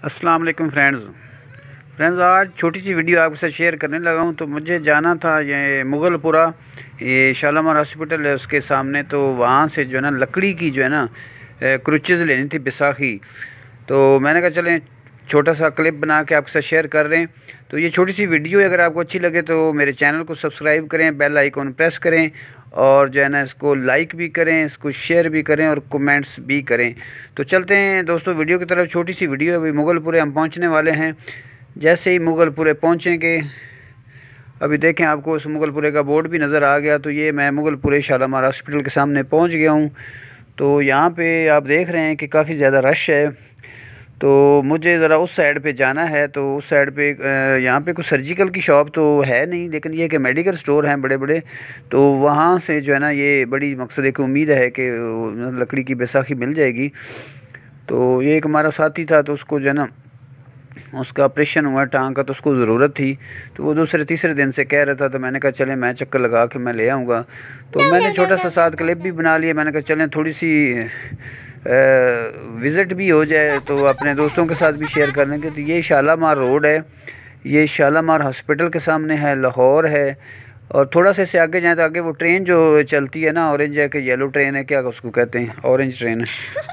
अस्सलाम वालेकुम फ्रेंड्स, आज छोटी सी वीडियो आपके साथ शेयर करने लगा हूँ। तो मुझे जाना था ये मुगलपुरा, ये शालामार हॉस्पिटल है उसके सामने। तो वहाँ से जो है ना लकड़ी की जो है ना क्रूचेज़ लेनी थी बैसाखी। तो मैंने कहा चलें छोटा सा क्लिप बना के आपके साथ शेयर कर रहे हैं। तो ये छोटी सी वीडियो अगर आपको अच्छी लगे तो मेरे चैनल को सब्सक्राइब करें, बेल आइकॉन प्रेस करें और जो है ना इसको लाइक भी करें, इसको शेयर भी करें और कमेंट्स भी करें। तो चलते हैं दोस्तों वीडियो की तरफ। छोटी सी वीडियो है, अभी मुगलपुरे हम पहुंचने वाले हैं। जैसे ही मुगलपुरे पहुंचेंगे, अभी देखें आपको उस मुगलपुरे का बोर्ड भी नज़र आ गया। तो ये मैं मुगलपुरे शालामार हॉस्पिटल के सामने पहुंच गया हूं। तो यहाँ पे आप देख रहे हैं कि काफ़ी ज़्यादा रश है। तो मुझे ज़रा उस साइड पे जाना है। तो उस साइड पे यहाँ पे कुछ सर्जिकल की शॉप तो है नहीं, लेकिन ये कि मेडिकल स्टोर हैं बड़े बड़े। तो वहाँ से जो है ना ये बड़ी मकसद एक उम्मीद है कि लकड़ी की बैसाखी मिल जाएगी। तो ये एक हमारा साथी था, तो उसको जो है ना उसका ऑपरेशन हुआ टांग का, तो उसको ज़रूरत थी। तो वो दूसरे तीसरे दिन से कह रहा था, तो मैंने कहा चलें मैं चक्कर लगा के मैं ले आऊँगा। तो मैंने छोटा सा साथ क्लिप भी बना लिया। मैंने कहा चलें थोड़ी सी विज़िट भी हो जाए, तो अपने दोस्तों के साथ भी शेयर कर लेंगे। तो ये शालामार रोड है, ये शालामार हॉस्पिटल के सामने है, लाहौर है। और थोड़ा सा इससे आगे जाएँ तो आगे वो ट्रेन जो चलती है ना, ऑरेंज है कि येलो ट्रेन है, क्या उसको कहते हैं, ऑरेंज ट्रेन है।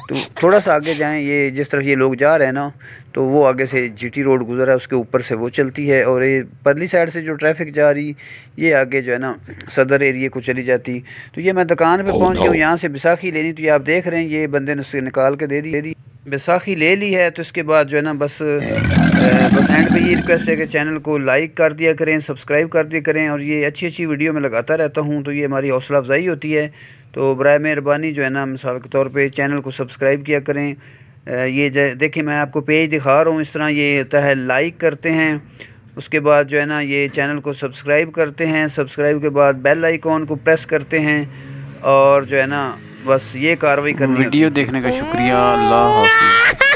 तो थोड़ा सा आगे जाएँ, ये जिस तरफ ये लोग जा रहे हैं ना, तो वो आगे से जीटी रोड गुजरा है, उसके ऊपर से वो चलती है। और ये परली साइड से जो ट्रैफिक जा रही, ये आगे जो है ना सदर एरिया को चली जाती। तो ये मैं दुकान पे पहुंच गया हूँ, यहाँ से बैसाखी लेनी। तो ये आप देख रहे हैं, ये बंदे ने उससे निकाल के दे दी बैसाखी ले ली है। तो इसके बाद जो है ना बस एंड पे ये रिक्वेस्ट है कि चैनल को लाइक कर दिया करें, सब्सक्राइब कर दिया करें। और ये अच्छी वीडियो मैं लगाता रहता हूँ, तो ये हमारी हौसला अफजाई होती है। तो बराए मेहरबानी जो है ना मिसाल के तौर पे चैनल को सब्सक्राइब किया करें। ये देखिए मैं आपको पेज दिखा रहा हूँ, इस तरह ये होता है। लाइक करते हैं, उसके बाद जो है ना ये चैनल को सब्सक्राइब करते हैं, सब्सक्राइब के बाद बेल आइकॉन को प्रेस करते हैं और जो है ना बस ये कार्रवाई करनी है। वीडियो देखने का शुक्रिया। अल्लाह हाफ़िज़।